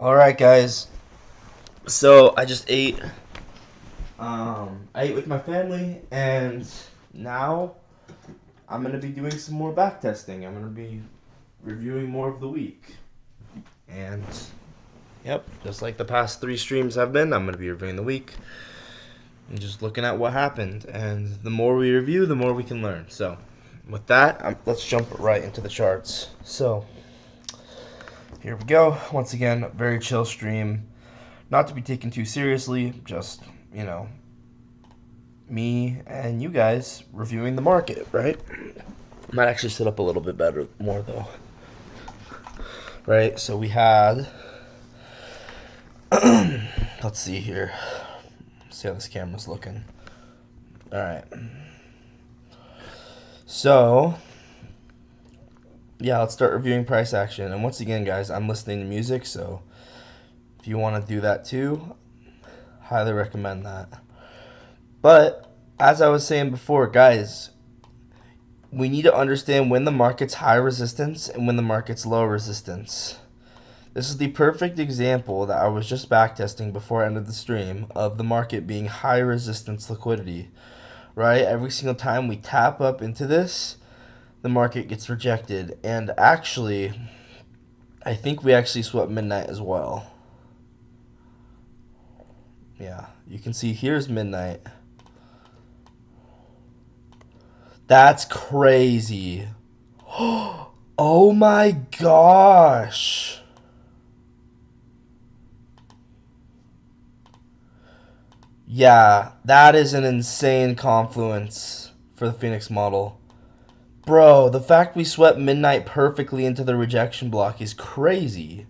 Alright, guys. So I just ate. I ate with my family, and now I'm gonna be doing some more back testing. I'm gonna be reviewing more of the week, and yep, just like the past three streams have been, I'm gonna be reviewing the week and just looking at what happened. And the more we review, the more we can learn. So, with that, let's jump right into the charts. So here we go. Once again, very chill stream. Not to be taken too seriously, just, you know, me and you guys reviewing the market, right? Might actually sit up a little bit better, more though. Right, so we had, let's see here. See how this camera's looking. Alright. So, yeah, let's start reviewing price action. And once again, guys, I'm listening to music, so if you want to do that too, highly recommend that. But as I was saying before, guys, we need to understand when the market's high resistance and when the market's low resistance. This is the perfect example that I was just backtesting before I ended the stream of the market being high resistance liquidity, right? Every single time we tap up into this, the market gets rejected. And actually, I think we actually swept midnight as well. Yeah, you can see here's midnight. That's crazy. Oh my gosh. Yeah, that is an insane confluence for the Phoenix model. Bro, the fact we swept midnight perfectly into the rejection block is crazy.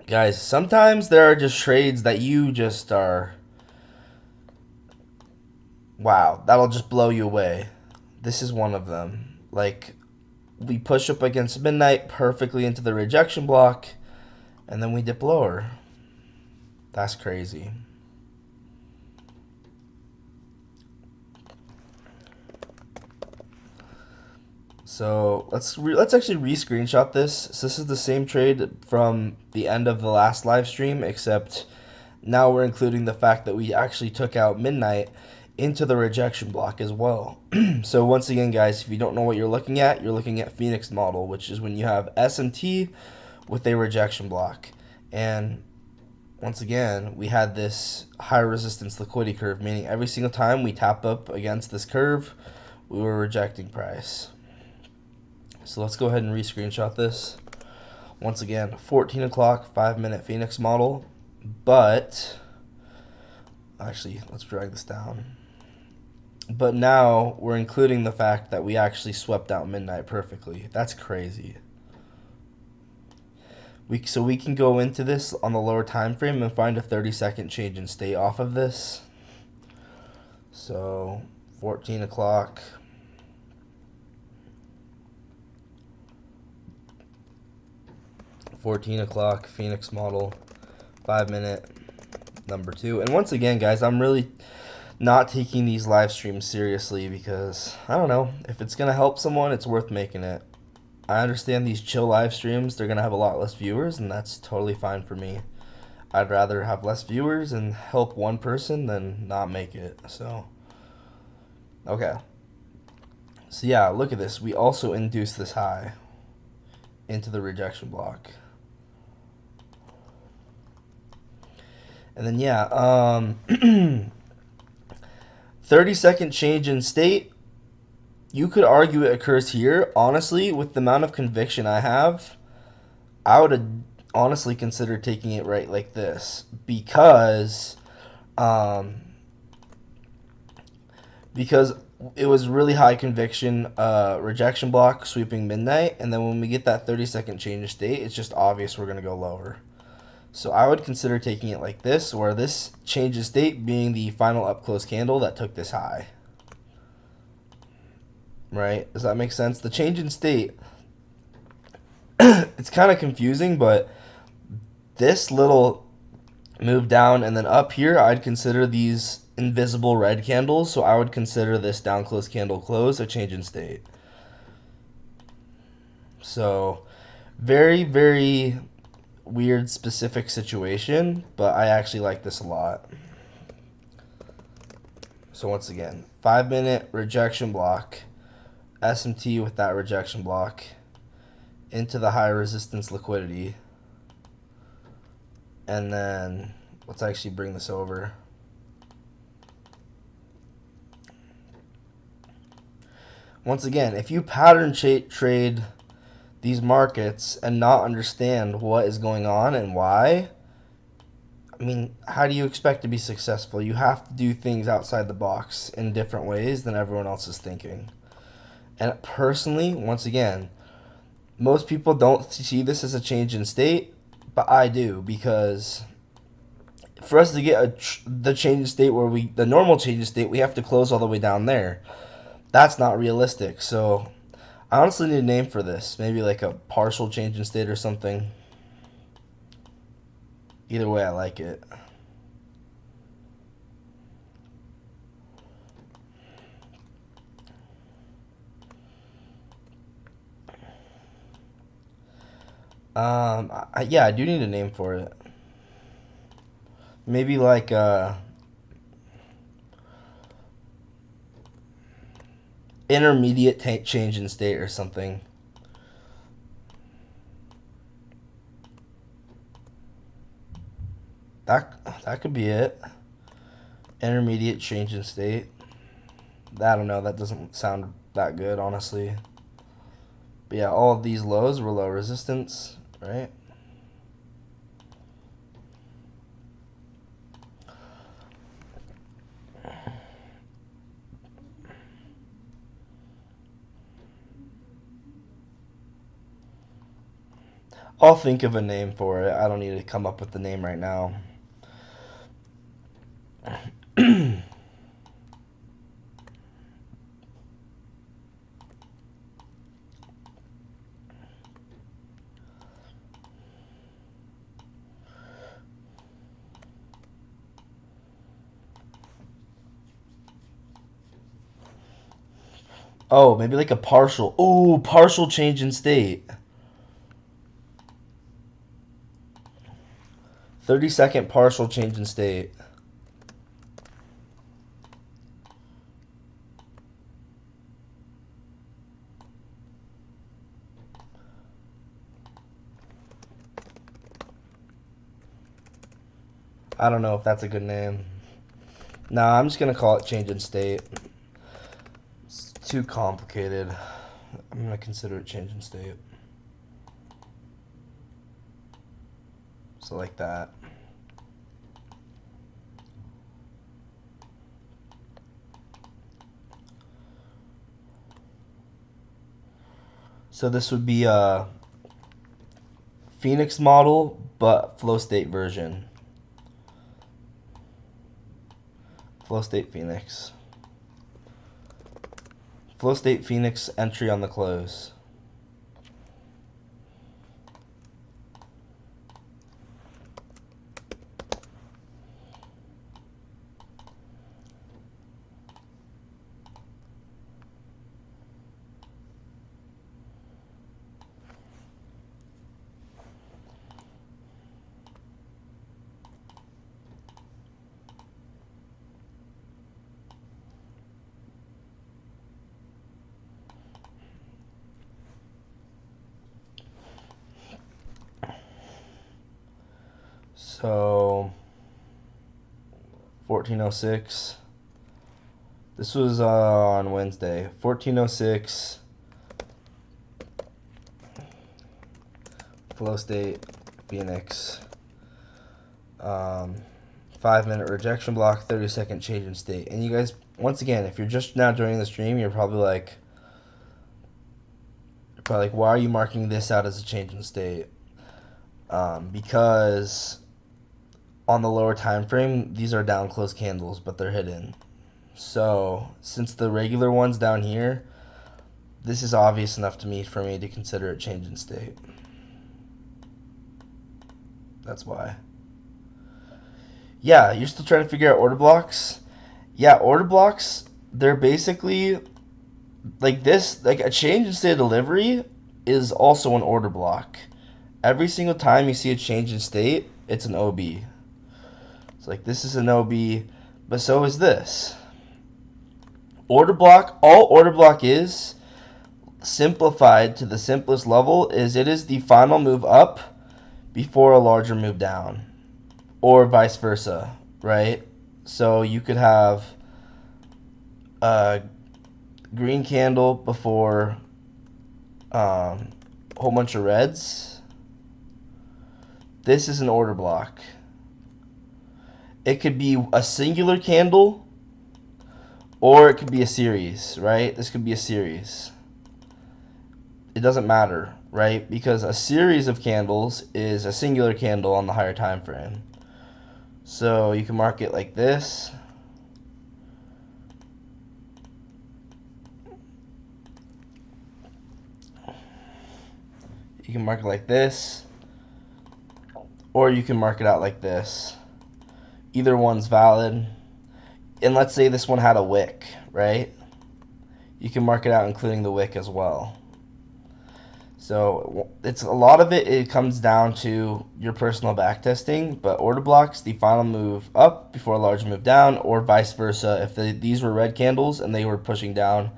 Guys, sometimes there are just trades that you just are... Wow, that'll just blow you away. This is one of them. Like, we push up against midnight perfectly into the rejection block, and then we dip lower. That's crazy. So let's actually re-screenshot this. So this is the same trade from the end of the last live stream, except now we're including the fact that we actually took out midnight into the rejection block as well. So once again, guys, if you don't know what you're looking at Phoenix model, which is when you have SMT with a rejection block. And once again, we had this high resistance liquidity curve, meaning every single time we tap up against this curve, we were rejecting price. So let's go ahead and re-screenshot this. Once again, 14 o'clock, 5-minute Phoenix model. But, actually, let's drag this down. But now we're including the fact that we actually swept out midnight perfectly. That's crazy. So we can go into this on the lower time frame and find a 30-second change in state off of this. So 14 o'clock. 14 o'clock Phoenix model, 5-minute, number 2. And once again, guys, I'm really not taking these live streams seriously because, I don't know, if it's going to help someone, it's worth making it. I understand these chill live streams, they're going to have a lot less viewers, and that's totally fine for me. I'd rather have less viewers and help one person than not make it. So, okay. So yeah, look at this. We also induced this high into the rejection block. And then, yeah, 30-second change in state. You could argue it occurs here. Honestly, with the amount of conviction I have, I would honestly consider taking it right like this. Because it was really high conviction rejection block sweeping midnight. And then when we get that 30-second change of state, it's just obvious we're going to go lower. So I would consider taking it like this, where this change of state being the final up close candle that took this high. Right? Does that make sense? The change in state, it's kind of confusing, but this little move down and then up here, I'd consider these invisible red candles. So I would consider this down close candle close a change in state. So Very, very weird specific situation, but I actually like this a lot. So once again, 5-minute rejection block, SMT with that rejection block into the high resistance liquidity. And then let's actually bring this over. Once again, if you pattern trade these markets and not understand what is going on and why, I mean, how do you expect to be successful? You have to do things outside the box in different ways than everyone else is thinking. And personally, once again, most people don't see this as a change in state, but I do, because for us to get the change in state where the normal change in state, we have to close all the way down there. That's not realistic. So I honestly need a name for this. Maybe like a partial change in state or something. Either way, I like it. Yeah, I do need a name for it. Maybe like intermediate change in state or something. That could be it. Intermediate change in state. I don't know. That doesn't sound that good, honestly. But yeah, all of these lows were low resistance, right? I'll think of a name for it. I don't need to come up with the name right now. Oh, maybe like a partial. Ooh, partial change in state. 30-second partial change in state. I don't know if that's a good name. Nah, I'm just going to call it change in state. It's too complicated. I'm going to consider it change in state. So like that. So this would be a Phoenix model, but flow state version. Flow state Phoenix. Flow state Phoenix entry on the close. So 1406. This was on Wednesday. 1406. Flow state Phoenix. 5-minute rejection block, 30-second change in state. And you guys, once again, if you're just now joining the stream, you're probably like, why are you marking this out as a change in state? Because on the lower time frame, these are down close candles, but they're hidden. So since the regular one's down here, this is obvious enough to me for me to consider it change in state. That's why. Yeah, you're still trying to figure out order blocks? Yeah, order blocks, they're basically like this, like a change in state of delivery is also an order block. Every single time you see a change in state, it's an OB. It's like this is an OB, but so is this. Order block, all order block is, simplified to the simplest level, is it is the final move up before a larger move down, or vice versa, right? So you could have a green candle before a whole bunch of reds. This is an order block. It could be a singular candle, or it could be a series, right? This could be a series. It doesn't matter, right? Because a series of candles is a singular candle on the higher time frame. So you can mark it like this. You can mark it like this, or you can mark it out like this. Either one's valid. And let's say this one had a wick, right? You can mark it out including the wick as well. So it's a lot of it comes down to your personal backtesting, but order blocks, the final move up before a large move down, or vice versa. If these were red candles and they were pushing down,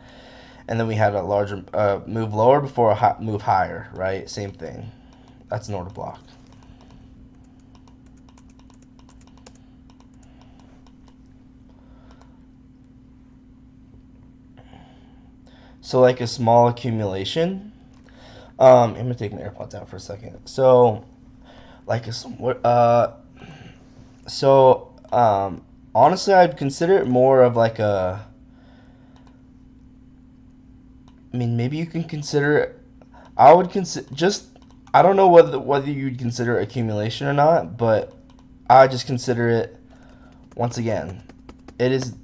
and then we had a larger move lower before a move higher, right? Same thing. That's an order block. So like a small accumulation. I'm gonna take my AirPods out for a second. So like honestly, I'd consider it more of like a. I mean, maybe you can consider it. I would consider just. I don't know whether you'd consider accumulation or not, but I just consider it. Once again, it is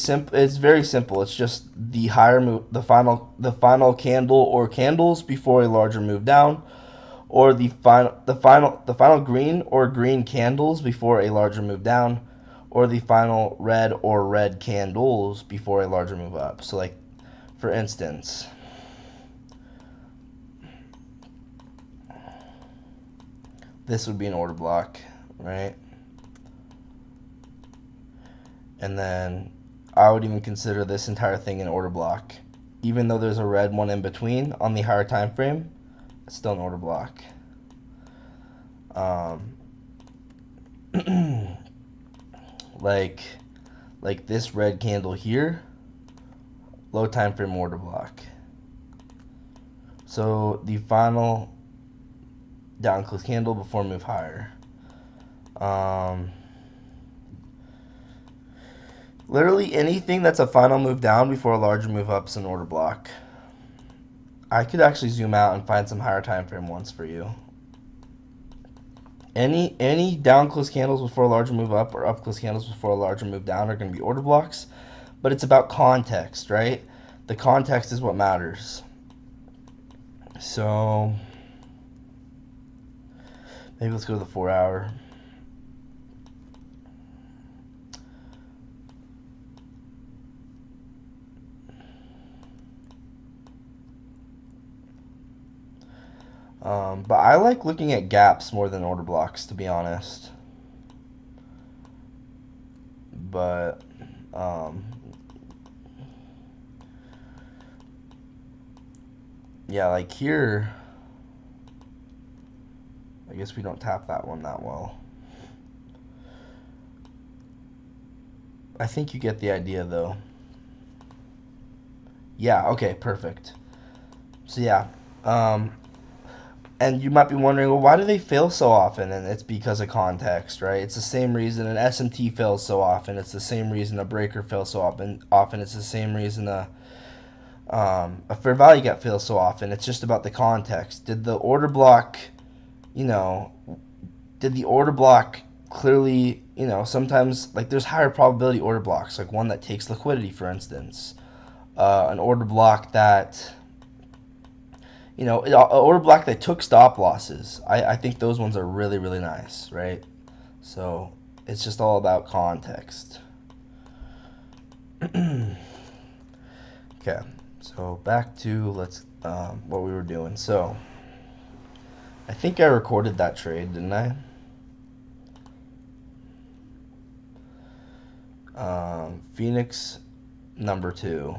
simple. It's very simple. It's just the higher move, the final candle or candles before a larger move down, or the final green or green candles before a larger move down, or the final red or red candles before a larger move up. So like, for instance, this would be an order block, right? And then I would even consider this entire thing an order block. Even though there's a red one in between on the higher time frame, it's still an order block. Like this red candle here, low time frame order block. So the final down close candle before move higher. Literally anything that's a final move down before a larger move up is an order block. I could actually zoom out and find some higher time frame ones for you. Any down close candles before a larger move up or up close candles before a larger move down are going to be order blocks, but it's about context, right? The context is what matters. So maybe let's go to the 4 hour. But I like looking at gaps more than order blocks, to be honest. But yeah, like here, I guess we don't tap that one that well. I think you get the idea, though. Yeah, okay, perfect. So yeah, and you might be wondering, well, why do they fail so often? And it's because of context, right? It's the same reason an SMT fails so often. It's the same reason a breaker fails so often. It's the same reason a fair value gap fails so often. It's just about the context. Did the order block, did the order block clearly, sometimes like there's higher probability order blocks, like one that takes liquidity, for instance. An order block that an order block that took stop losses. I think those ones are really, really nice, right? So it's just all about context. Okay, so back to, let's what we were doing. So I think I recorded that trade, didn't I? Phoenix number 2.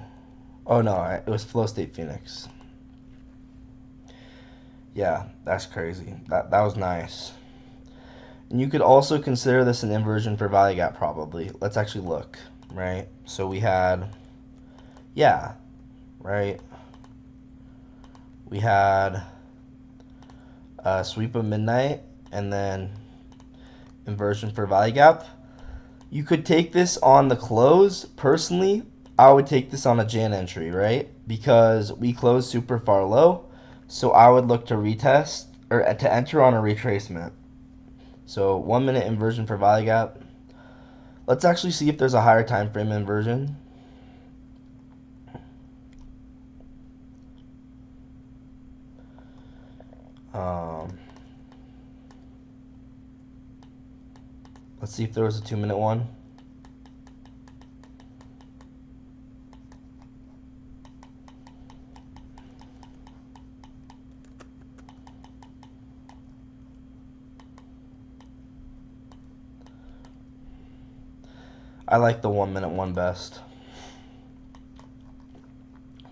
Oh no, it was Flow State Phoenix. Yeah, that's crazy. That was nice. And you could also consider this an inversion for value gap probably. Let's actually look, right? So we had, yeah, right? We had a sweep of midnight and then inversion for value gap. You could take this on the close. Personally, I would take this on a Jan entry, right? Because we closed super far low. So I would look to retest or to enter on a retracement. So 1 minute inversion for value gap. Let's actually see if there's a higher time frame inversion. Let's see if there was a 2 minute one. I like the 1 minute one best.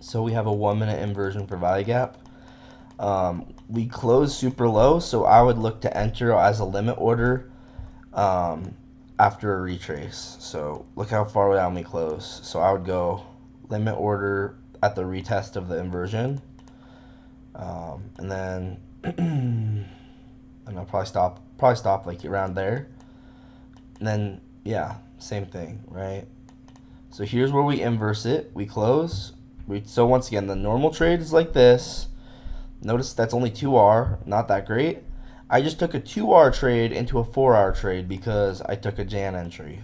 So we have a 1 minute inversion for value gap. We closed super low, so I would look to enter as a limit order after a retrace. So look how far down we close. So I would go limit order at the retest of the inversion, and then and I'll probably stop like around there. And then yeah, same thing, right? So here's where we inverse it. We close. So once again, the normal trade is like this. Notice that's only 2R, not that great. I just took a 2R trade into a 4R trade because I took a Jan entry.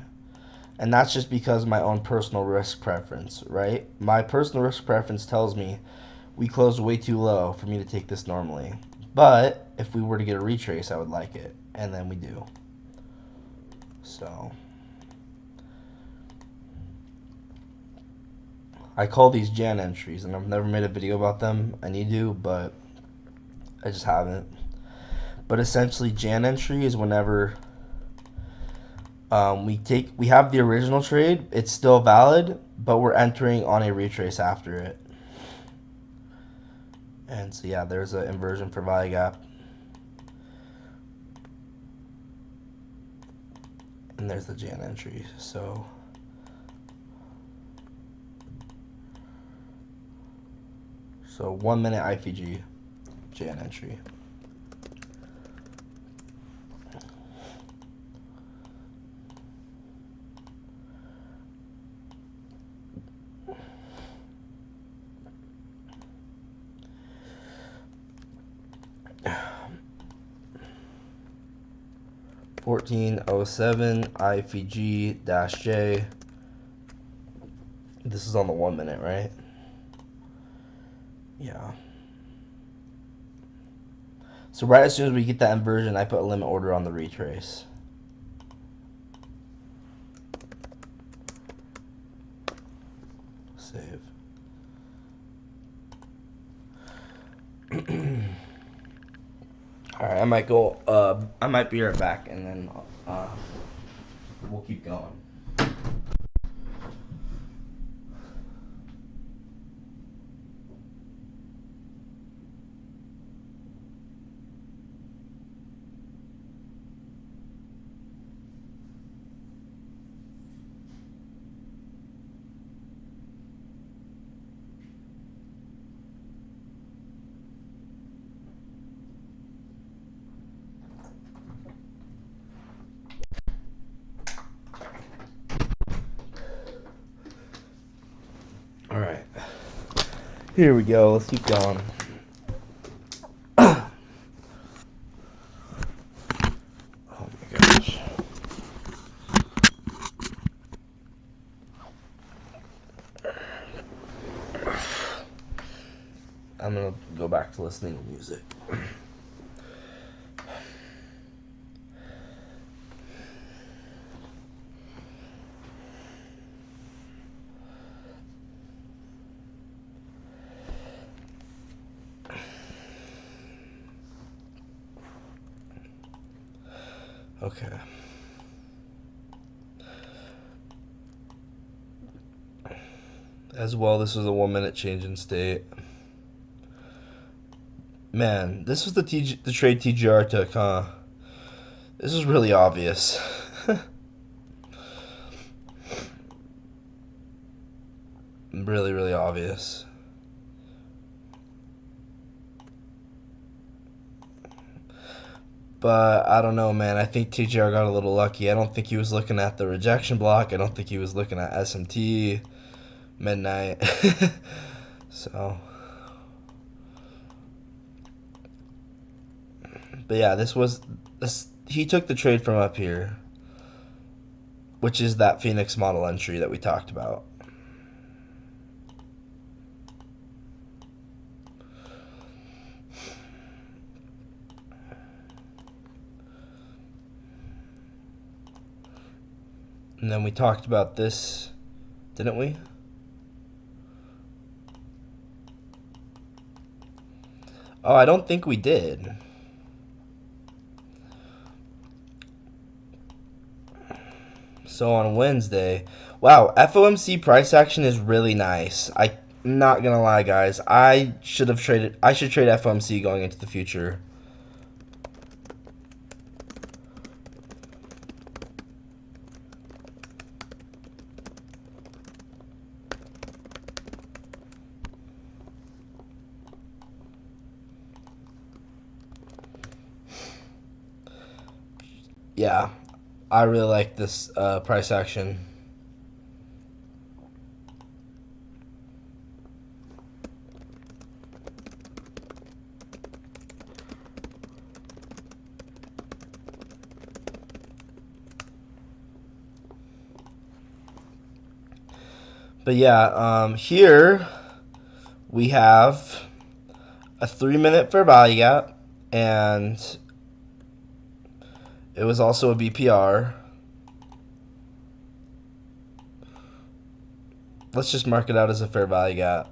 And that's just because of my own personal risk preference, right? My personal risk preference tells me we closed way too low for me to take this normally. But if we were to get a retrace, I would like it. And then we do. So I call these Jan entries, and I've never made a video about them. I need to, but I just haven't. But essentially, Jan entry is whenever we have the original trade. It's still valid, but we're entering on a retrace after it. And so yeah, there's an inversion for value gap. And there's the Jan entry. So So 1 minute IPG Jan entry. $14.07 IPG-J. This is on the 1 minute, right? Yeah. So right as soon as we get that inversion, I put a limit order on the retrace. Save. All right, I might go. I might be right back, and then we'll keep going. All right, here we go. Let's keep going. Oh my gosh. I'm gonna go back to listening to music. Okay. As well, this was a 1 minute change in state. Man, this was the trade TGR took, huh? This is really obvious. Really, really obvious. But I don't know, man. I think TGR got a little lucky. I don't think he was looking at the rejection block. I don't think he was looking at SMT midnight. So, but yeah, this. He took the trade from up here, which is that Phoenix model entry that we talked about. And then we talked about this, didn't we? Oh, I don't think we did. So on Wednesday, wow, FOMC price action is really nice. I'm not gonna lie, guys. I should trade FOMC going into the future. Yeah, I really like this price action. But yeah, here we have a 3 minute fair value gap, and it was also a BPR. Let's just mark it out as a fair value gap.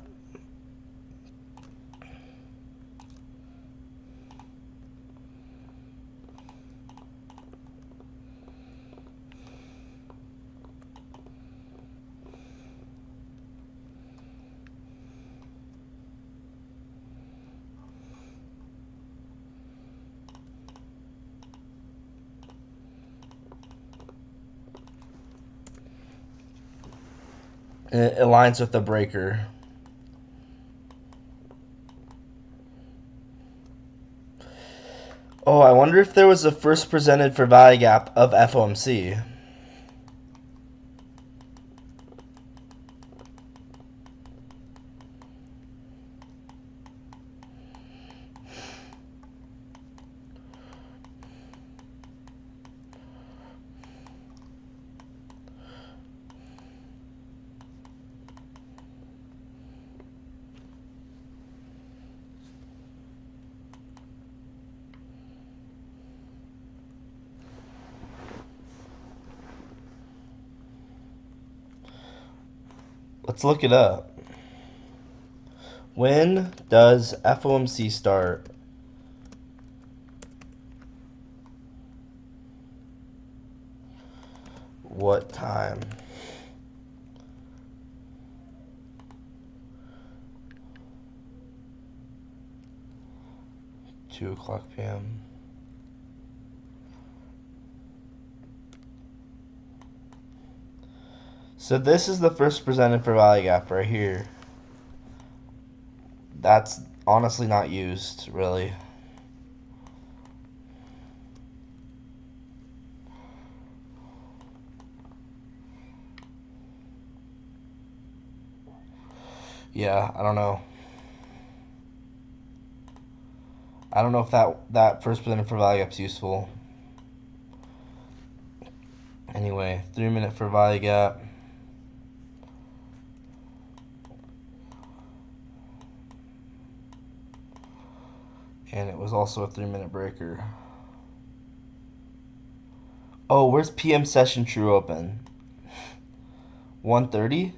And it aligns with the breaker. Oh, I wonder if there was a first presented fair value gap of FOMC. Let's look it up. When does FOMC start? What time? 2:00 p.m. So this is the first presented fair value gap right here. That's honestly not used, really. Yeah, I don't know. I don't know if that first presented fair value gap is useful. Anyway, 3 minute fair value gap. And it was also a 3 minute breaker. Oh, where's PM session true open? 1:30?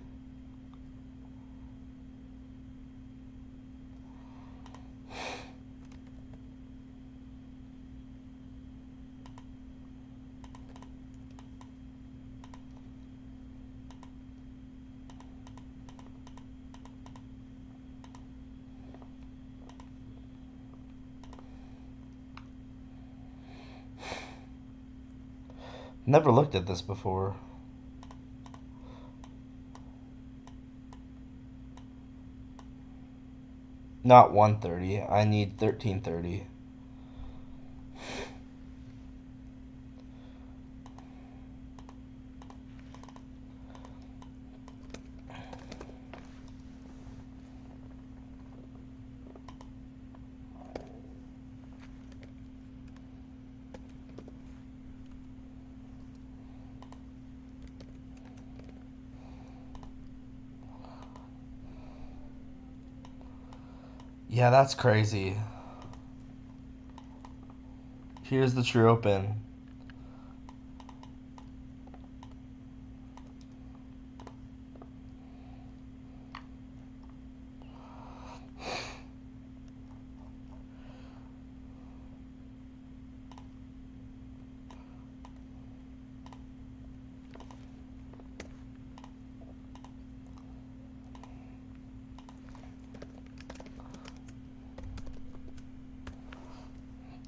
Never looked at this before. Not 130. I need 1330. Yeah, that's crazy. Here's the true open.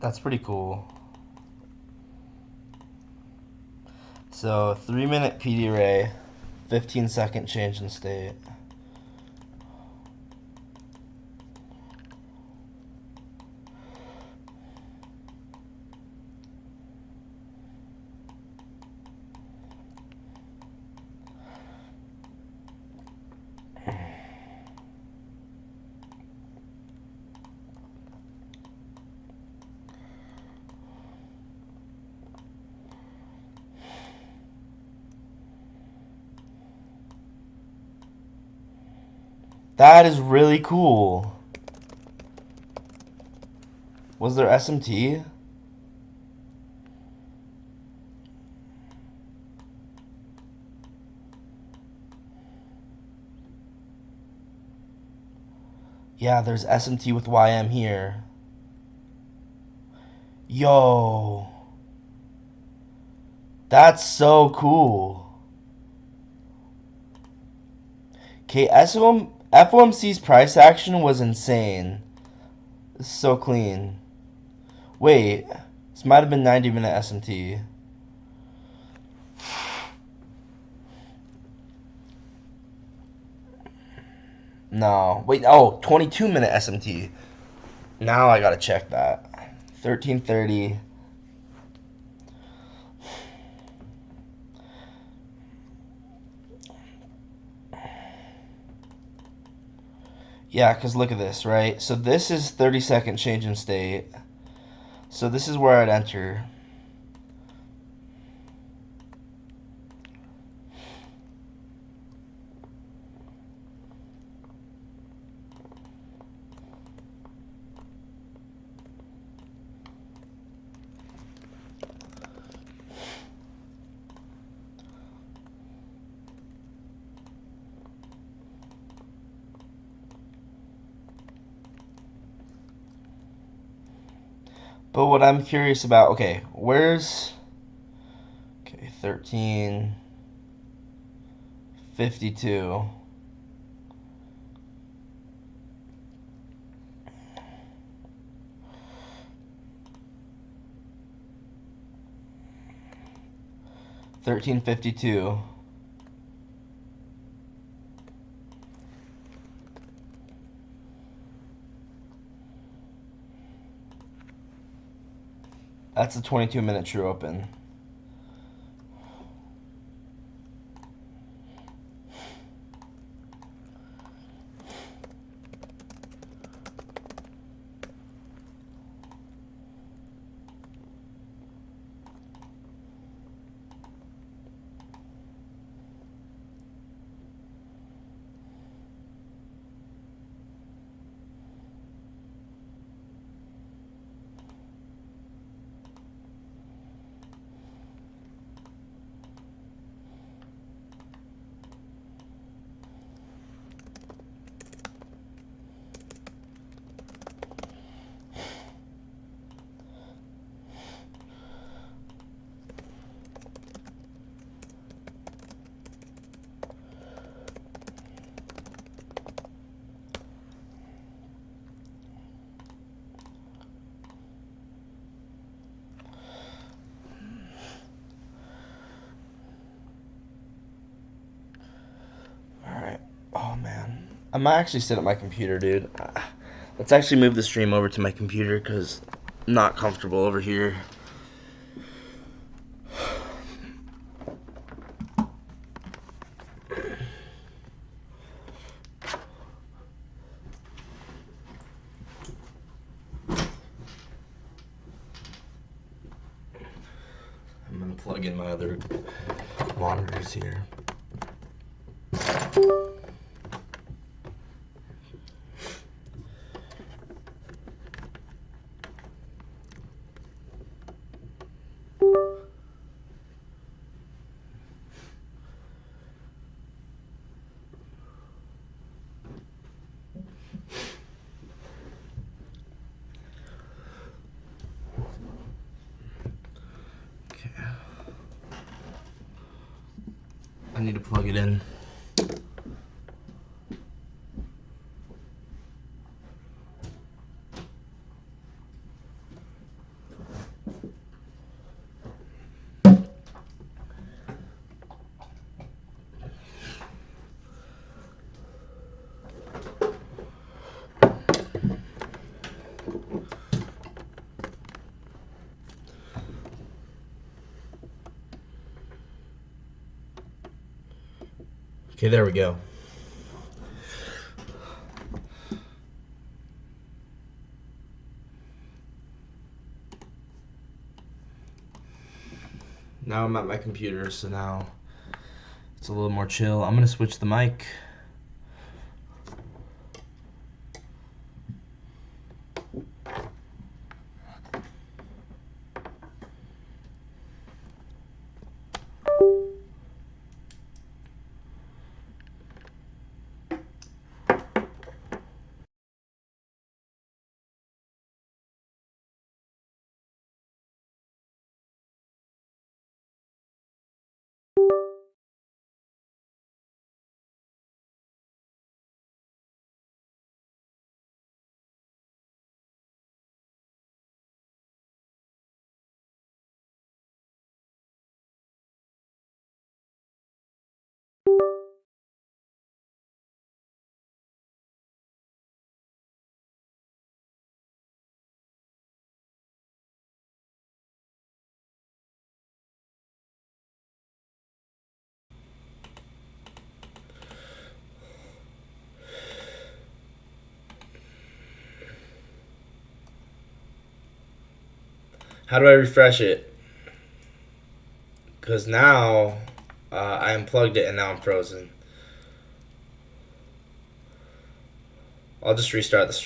That's pretty cool. So 3-minute PD ray, 15-second change in state. That is really cool. Was there SMT? Yeah, there's SMT with YM here. Yo. That's so cool. Okay, FOMC's price action was insane. It's so clean. Wait, this might have been 90-minute SMT. No, wait, oh, 22-minute SMT. Now I gotta check that. 1330. Yeah, because look at this, right? So this is 30-second change in state. So this is where I'd enter. But what I'm curious about, okay, where's, okay, 1352. $13.52. That's a 22-minute true open. I might actually sit at my computer, dude. Let's actually move the stream over to my computer because I'm not comfortable over here. I'm gonna plug in my other monitors here. Okay. I need to plug it in. Okay, there we go. Now I'm at my computer, so now it's a little more chill. I'm gonna switch the mic. How do I refresh it? Because now I unplugged it and now I'm frozen. I'll just restart the stream.